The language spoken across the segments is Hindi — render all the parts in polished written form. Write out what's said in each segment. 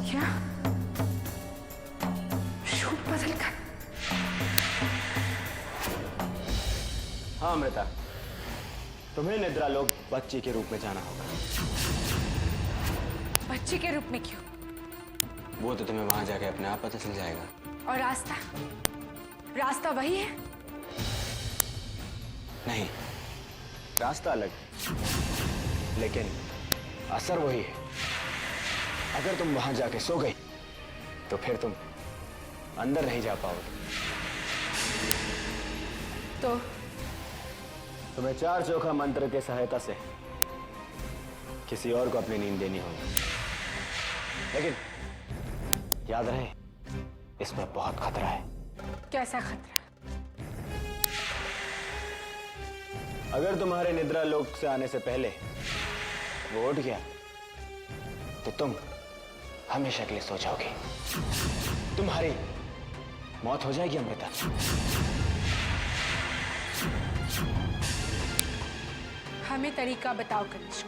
क्या? रूप बदल कर? हाँ अमृता, तुम्हें निद्रा लोक बच्ची के रूप में जाना होगा। बच्ची के रूप में क्यों? वो तो तुम्हें वहां जाके अपने आप पता चल जाएगा। और रास्ता? रास्ता वही है? नहीं, रास्ता अलग, लेकिन असर वही है। अगर तुम वहां जाके सो गई तो फिर तुम अंदर नहीं जा पाओगे। तो तुम्हें 4 चौखा मंत्र के सहायता से किसी और को अपनी नींद देनी होगी, लेकिन याद रहे इसमें बहुत खतरा है। कैसा खतरा? अगर तुम्हारे निद्रा लोक से आने से पहले वो उठ गया तो तुम हमेशा के लिए सो जाओगे। तुम्हारी मौत हो जाएगी अमृता। हमें तरीका बताओ कनिष्क।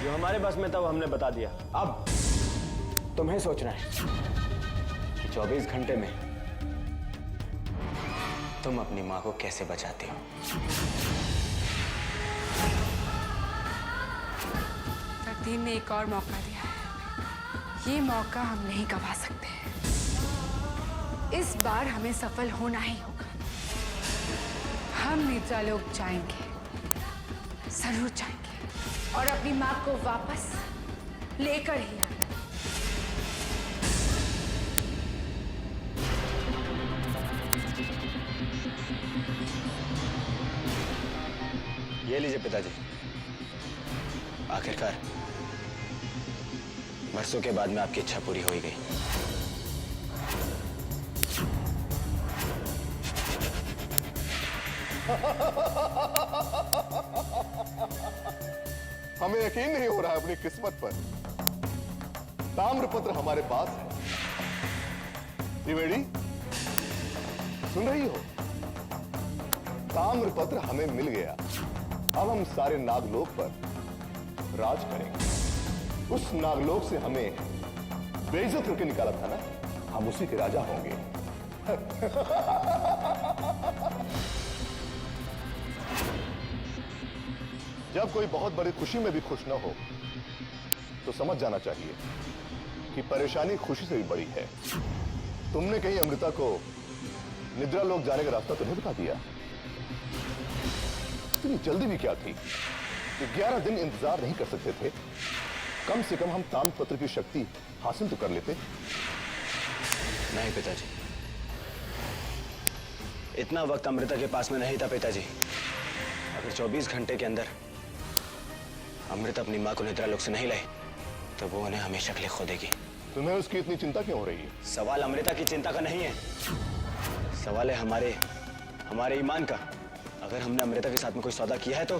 जो हमारे बस में था वो हमने बता दिया। अब तुम्हें सोचना है कि 24 घंटे में तुम अपनी मां को कैसे बचाती हो। तकदीर ने एक और मौका दिया है। ये मौका हम नहीं गवा सकते। इस बार हमें सफल होना ही होगा। हम निद्रा लोक जाएंगे, जरूर जाएंगे, और अपनी मां को वापस लेकर ही आएंगे। ये लीजिए पिताजी, आखिरकार बरसों के बाद में आपकी इच्छा पूरी हो ही गई। हमें यकीन नहीं हो रहा है अपनी किस्मत पर। ताम्रपत्र हमारे पास है। त्रिवेणी, सुन रही हो? ताम्रपत्र हमें मिल गया। अब हम सारे नागलोक पर राज करेंगे। उस नागलोक से हमें बेइज्जत करके निकाला था ना, हम उसी के राजा होंगे। जब कोई बहुत बड़ी खुशी में भी खुश ना हो तो समझ जाना चाहिए कि परेशानी खुशी से भी बड़ी है। तुमने कहीं अमृता को निद्रा लोक जाने का रास्ता तो नहीं बता दिया? इतनी जल्दी भी क्या थी कि 11 दिन इंतजार नहीं कर सकते थे? कम से कम हम ताम्रपत्र की शक्ति हासिल तो कर लेते। नहीं पिताजी, इतना वक्त अमृता के पास में नहीं था पिताजी। अगर 24 घंटे के अंदर अमृता अपनी मां को निद्रा लोक से नहीं लाई तो वो उन्हें हमेशा के लिए खो देगी। तुम्हें उसकी इतनी चिंता क्यों हो रही है? सवाल अमृता की चिंता का नहीं है, सवाल है हमारे ईमान का। अगर हमने अमृता के साथ में कोई सौदा किया है तो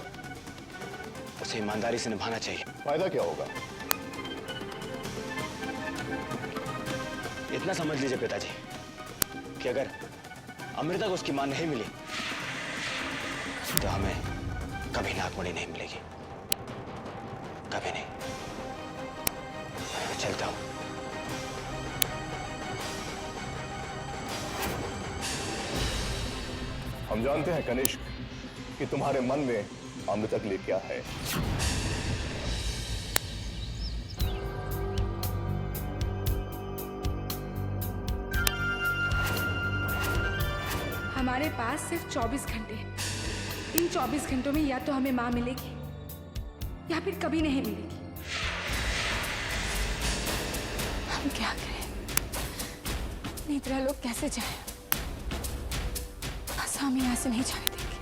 उसे ईमानदारी से निभाना चाहिए। फायदा क्या होगा? इतना समझ लीजिए पिताजी कि अगर अमृता को उसकी मां नहीं मिली तो हमें कभी नागमणि नहीं मिलेगी, कभी नहीं। मैं चलता हूं। हम जानते हैं कनिष्क कि तुम्हारे मन में अमृता के लिए क्या है। हमारे पास सिर्फ 24 घंटे हैं। इन 24 घंटों में या तो हमें मां मिलेगी या फिर कभी नहीं मिलेगी। हम क्या करें? निद्रा लोक कैसे जाए? बस हम यहाँ से नहीं जाने देंगे।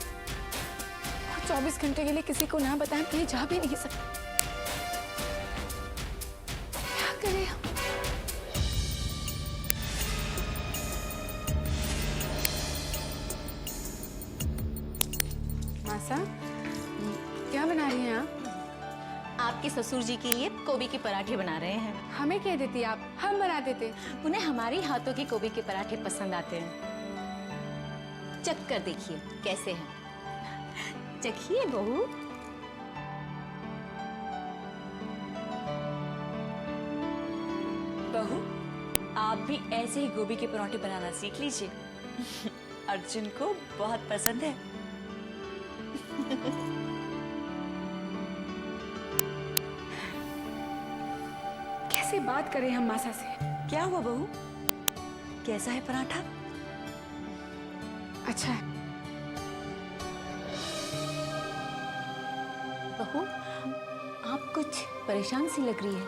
और 24 घंटे के लिए किसी को ना बताएं, कहीं जा भी नहीं सकते। क्या करें हम? मासा, क्या बना रही हैं आप? आपके ससुर जी के लिए गोभी के पराठे बना रहे हैं। हमें कह देती आप, हम बना देते। उन्हें हमारे हाथों के गोभी के पराठे पसंद आते हैं। चख कर देखिए कैसे हैं। चखिए बहू। बहू, आप भी ऐसे ही गोभी के पराठे बनाना सीख लीजिए। अर्जुन को बहुत पसंद है। कैसे बात करें हम मासा से? क्या हुआ बहू? कैसा है पराठा? अच्छा है। बहू, आप कुछ परेशान सी लग रही है।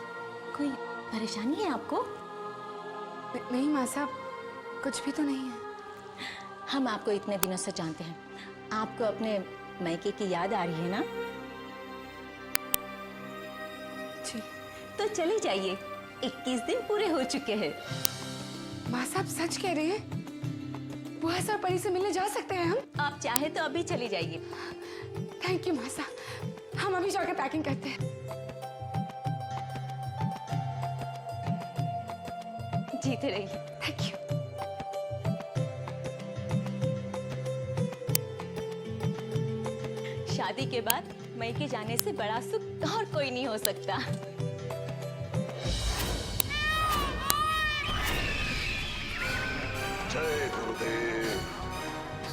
कोई परेशानी है आपको? नहीं मासा, कुछ भी तो नहीं है। हम आपको इतने दिनों से जानते हैं, आपको अपने मायके की याद आ रही है ना? जी। तो चले जाइए, 21 दिन पूरे हो चुके हैं। मासा, आप सच कह रहे हैं? बुआ से और परी से मिलने जा सकते हैं हम? आप चाहे तो अभी चली जाइए। थैंक यू मासा, हम अभी जाकर पैकिंग करते हैं। जीते रहिए। Thank you. शादी के बाद मायके जाने से बड़ा सुख और कोई नहीं हो सकता। जय गुरुदेव,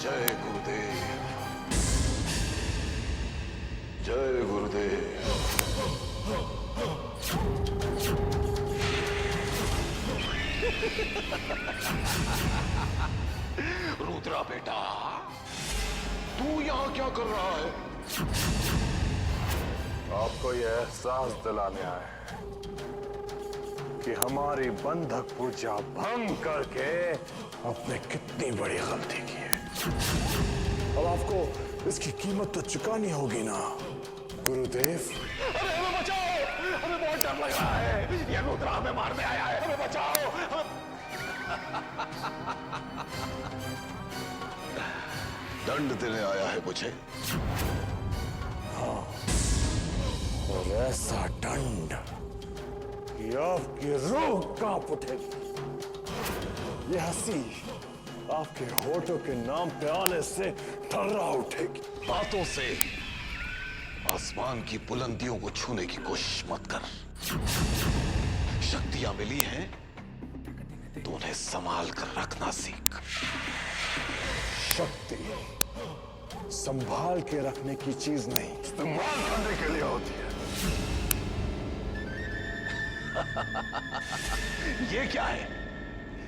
जय गुरुदेव, जय गुरुदेव। रुद्रा बेटा, तू यहाँ क्या कर रहा है? आपको यह एहसास दिलाने आए हैं कि हमारी बंधक पूजा भंग करके आपने कितनी बड़ी गलती की है। अब आपको इसकी कीमत तो चुकानी होगी ना गुरुदेव। अरे हमें बचाओ, हमें बहुत डर लग रहा है। ये रुद्रा हमें मारने आया है, हमें बचाओ। दंड देने आया है मुझे। हाँ, और ऐसा दंड कि आपकी रूह कांप उठेगी। ये हंसी आपके होठों के नाम पे आने से थर्रा उठेगी। बातों से आसमान की बुलंदियों को छूने की कोशिश मत कर। शक्तियां मिली हैं तो उन्हें संभाल कर रखना सीख। शक्ति संभाल के रखने की चीज नहीं, इस्तेमाल करने के लिए होती है। ये क्या है?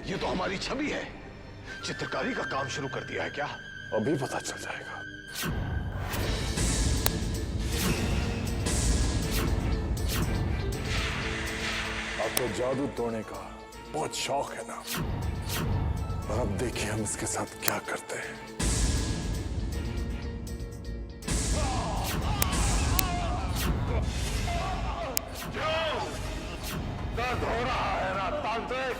ये तो हमारी छवि है। चित्रकारी का काम शुरू कर दिया है क्या? अभी पता चल जाएगा। आपको जादू तोड़ने का बहुत शौक है ना? और अब देखिए हम इसके साथ क्या करते हैं। दर्द हो रहा है ना तांत्रिक?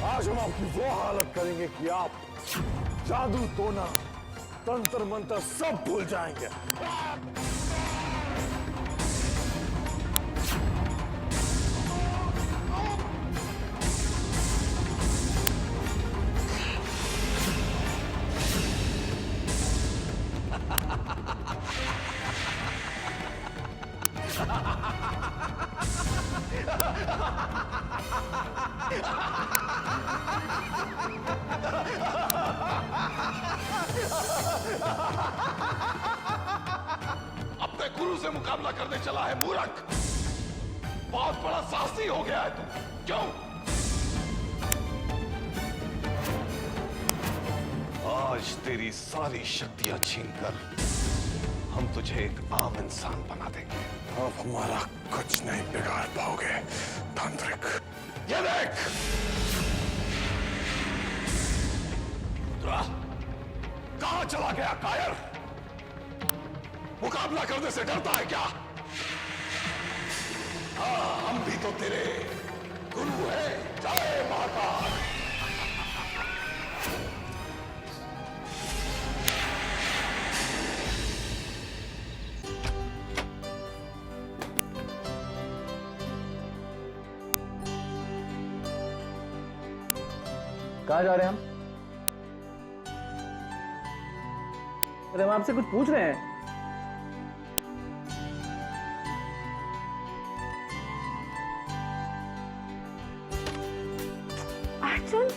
आज हम आपकी वो हालत करेंगे कि आप जादू टोना, तंत्र मंत्र सब भूल जाएंगे। अपने गुरु से मुकाबला करने चला है मूर्ख। बहुत बड़ा साहसी हो गया है तू। क्यों? आज तेरी सारी शक्तियां छीनकर हम तुझे एक आम इंसान बना देंगे। आप हमारा कुछ नहीं बिगाड़ पाओगे तांत्रिक। ये देख, कहां चला गया कायर? मुकाबला करने से डरता है क्या? हाँ, हम भी तो तेरे गुरु हैं। जय महाकाल। कहाँ जा रहे हैं हम? अरे हम आपसे कुछ पूछ रहे हैं। अर्जुन,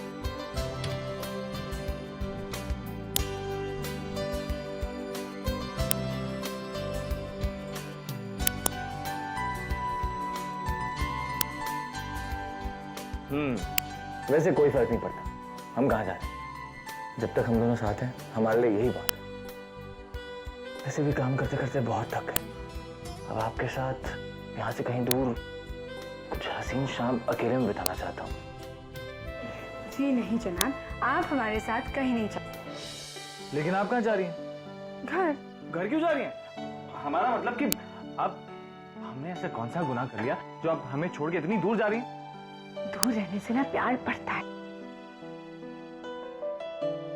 वैसे कोई फर्क नहीं पड़ता हम कहाँ जा रहे हैं। जब तक हम दोनों साथ हैं हमारे लिए यही बात है। वैसे भी काम करते करते बहुत थक गए। अब आपके साथ यहाँ से कहीं दूर कुछ हसीन शाम अकेले में बिताना चाहता हूँ। जी नहीं जनाब, आप हमारे साथ कहीं नहीं जा। लेकिन आप कहाँ जा रही हैं? घर। घर क्यों जा रही हैं? हमारा मतलब कि आप, हमने ऐसा कौन सा गुनाह कर लिया जो आप हमें छोड़ के इतनी दूर जा रही हैं? दूर रहने से ना प्यार बढ़ता है।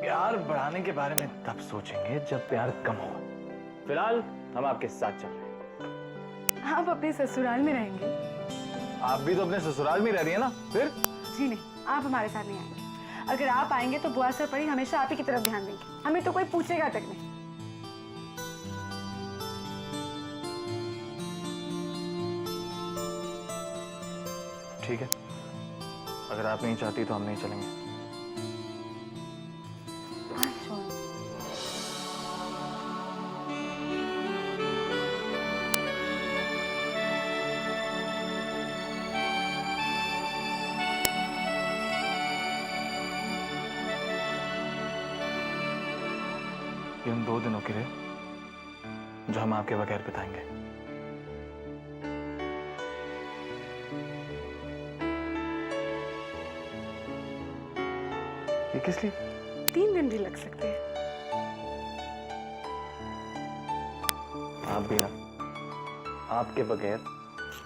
प्यार बढ़ाने के बारे में तब सोचेंगे जब प्यार कम होगा। फिलहाल हम आपके साथ चल रहे हैं। आप अपने ससुराल में रहेंगे? आप भी तो अपने ससुराल में रह रही है ना। फिर जी नहीं, आप हमारे साथ नहीं आएंगे। अगर आप आएंगे तो बुआ सर परी हमेशा आप ही की तरफ ध्यान देंगे, हमें तो कोई पूछेगा तक नहीं। ठीक है, अगर आप नहीं चाहती तो हम नहीं चलेंगे। ये उन 2 दिनों के लिए जो हम आपके बगैर बिताएंगे। ये किस लिए? 3 दिन भी लग सकते हैं। आप भी ना, आपके बगैर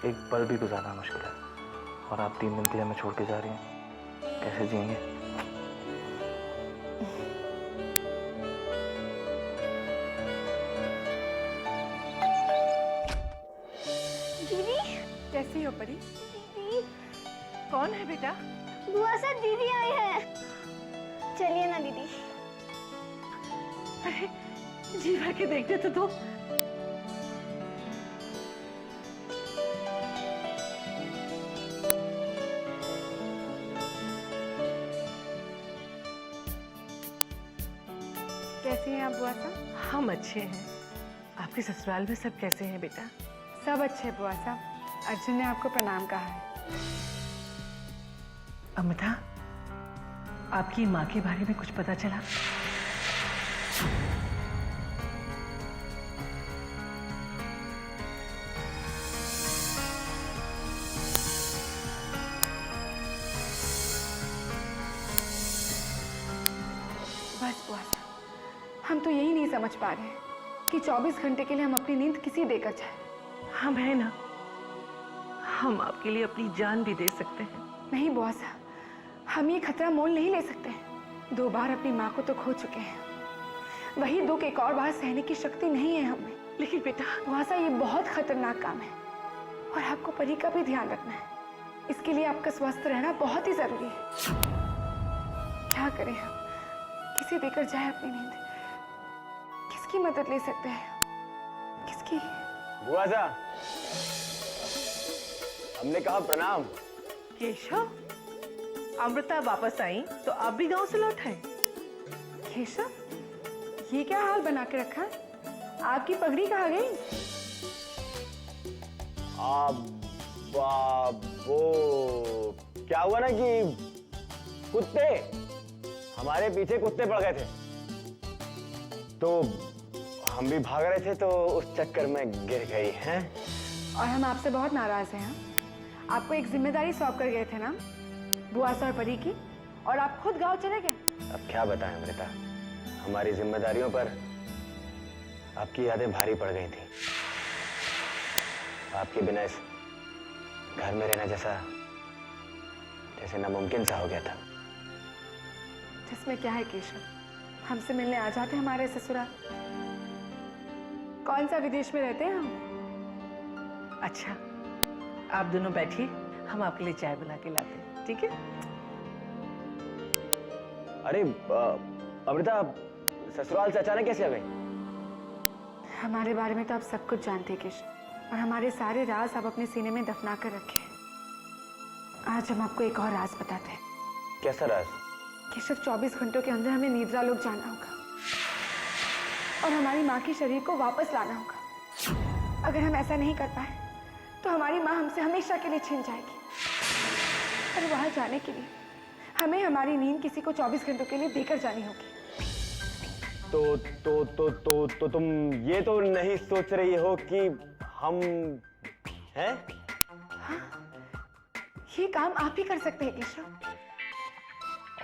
एक पल भी गुजारना मुश्किल है, और आप 3 दिन के लिए हमें छोड़ के जा रही हैं। कैसे जिएंगे? दीदी, कैसी हो परी? दीदी, कौन है बेटा? बुआ सर दीदी आई है। चलिए ना दीदी। अरे जी भर के देखते तो दो। कैसी हैं आप बुआ साहब? हम अच्छे हैं। आपके ससुराल में सब कैसे हैं बेटा? सब अच्छे बुआ साहब। अर्जुन ने आपको प्रणाम कहा है। अमृता, आपकी माँ के बारे में कुछ पता चला? बस बुआ साहब, हम तो यही नहीं समझ पा रहे हैं कि 24 घंटे के लिए हम अपनी नींद किसी देकर जाए। हम हैं ना, हम आपके लिए अपनी जान भी दे सकते हैं। नहीं बुआ साहब, हम ये खतरा मोल नहीं ले सकते। 2 बार अपनी माँ को तो खो चुके हैं, वही दुख एक और बार सहने की शक्ति नहीं है हमें। लेकिन बेटा, बुआ साहब ये बहुत खतरनाक काम है और आपको परी का भी ध्यान रखना है। इसके लिए आपका स्वस्थ रहना बहुत ही जरूरी है। क्या करें हम, किसे देकर जाए अपनी नींद? किसकी मदद ले सकते हैं? किसकी? बुआ जा, हमने कहा प्रणाम। केशव, अमृता वापस आई तो आप भी गांव से लौट आए? केशव, ये क्या हाल बना के रखा है? आपकी पगड़ी कहाँ गई? वो क्या हुआ ना कि कुत्ते, हमारे पीछे कुत्ते पड़ गए थे, तो हम भी भाग रहे थे तो उस चक्कर में गिर गई हैं। और हम आपसे बहुत नाराज हैं। आपको एक जिम्मेदारी सौंप कर गए थे ना, बुआ और परी की, और आप खुद गांव चले गए। अब क्या बताएं अमृता, हमारी जिम्मेदारियों पर आपकी यादें भारी पड़ गई थी। आपके बिना इस घर में रहना जैसे नामुमकिन सा हो गया था। जिसमें क्या है केशव, हमसे मिलने आ जाते हमारे ससुराल। कौन सा विदेश में रहते हैं हम। अच्छा, आप दोनों बैठिए, हम आपके लिए चाय बना के लाते हैं, ठीक है? अरे अमृता, ससुराल से अचानक कैसे आ गई? हमारे बारे में तो आप सब कुछ जानते हैं केशव, और हमारे सारे राज आप अपने सीने में दफना कर रखे हैं। आज हम आपको एक और राज बताते हैं। कैसा राज? केशव, 24 घंटों के अंदर हमें निद्रा लोक जाना होगा और हमारी माँ के शरीर को वापस लाना होगा। अगर हम ऐसा नहीं कर पाए तो हमारी माँ हमसे हमेशा के लिए छिन जाएगी, और वहां जाने के लिए हमें हमारी नींद किसी को 24 घंटों के लिए देकर जानी होगी। तो तुम ये तो नहीं सोच रही हो कि हम हैं? हाँ, ये काम आप ही कर सकते हैं केशव।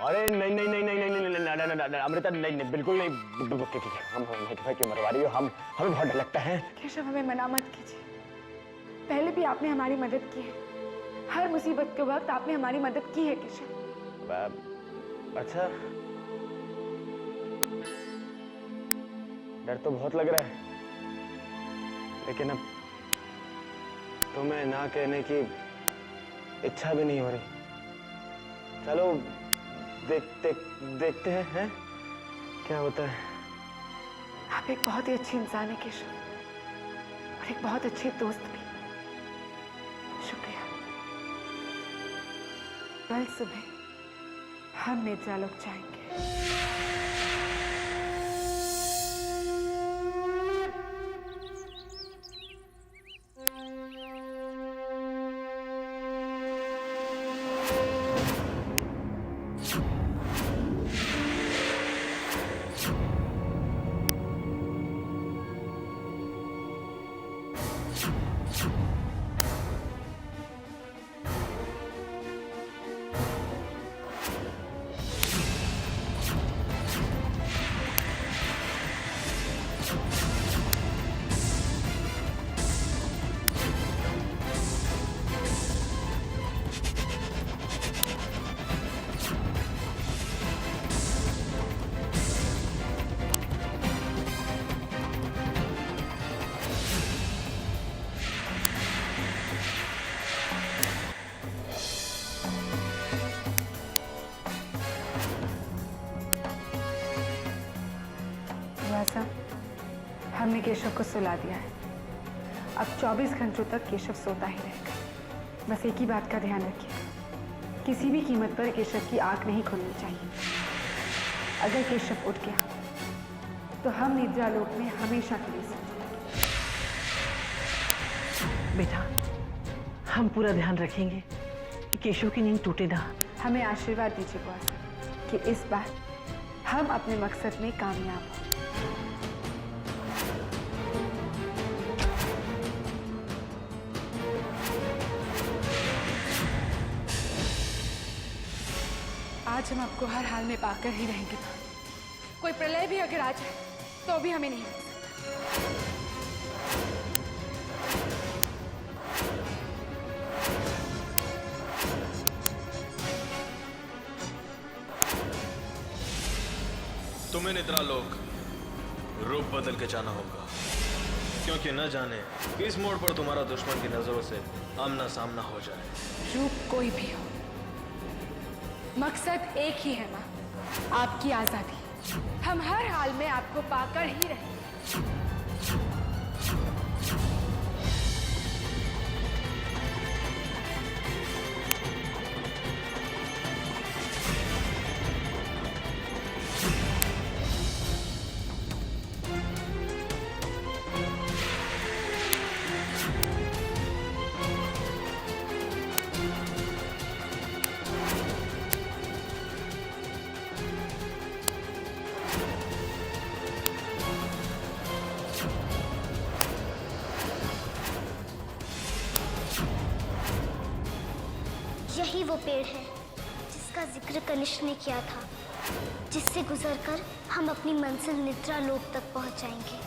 अरे नहीं नहीं नहीं नहीं नहीं नहीं नहीं अमृता, नहीं बिल्कुल नहीं। हम क्यों मरवा रही हो? हमें बहुत डर लगता है। केशव, हमें मना मत कीजिए। पहले भी आपने हमारी मदद की है, हर मुसीबत के वक्त आपने हमारी मदद की है केशव। अच्छा, डर तो बहुत लग रहा है, लेकिन अब तुम्हें ना कहने की इच्छा भी नहीं हो रही। चलो देखते हैं क्या होता है। आप एक बहुत ही अच्छे इंसान है केशव, और एक बहुत अच्छे दोस्त भी। शुक्रिया। कल सुबह हम निद्रा लोक जाएंगे। हमने केशव को सुला दिया है। अब 24 घंटों तक केशव सोता ही रहेगा। बस एक ही बात का ध्यान रखिए, किसी भी कीमत पर केशव की आंख नहीं खुलनी चाहिए। अगर केशव उठ गया तो हम निद्रा लोक में हमेशा के लिए सो जाएंगे। बेटा, हम पूरा ध्यान रखेंगे कि केशव की नींद टूटे ना। हमें आशीर्वाद दीजिए बुआ साहब कि इस बार हम अपने मकसद में कामयाब हों। आज हम आपको हर हाल में पाकर ही रहेंगे। कोई प्रलय भी अगर आ जाए तो भी हमें नहीं रोक सकता। तुम्हें निद्रा लोक रूप बदल के जाना होगा, क्योंकि न जाने किस मोड़ पर तुम्हारा दुश्मन की नजरों से आमना सामना हो जाए। रूप कोई भी हो, मकसद एक ही है माँ, आपकी आजादी। हम हर हाल में आपको पाकर ही रहेंगे। यही वो पेड़ है जिसका जिक्र कनिष्क ने किया था, जिससे गुजरकर हम अपनी मंजिल निद्रा लोक तक पहुंच जाएंगे।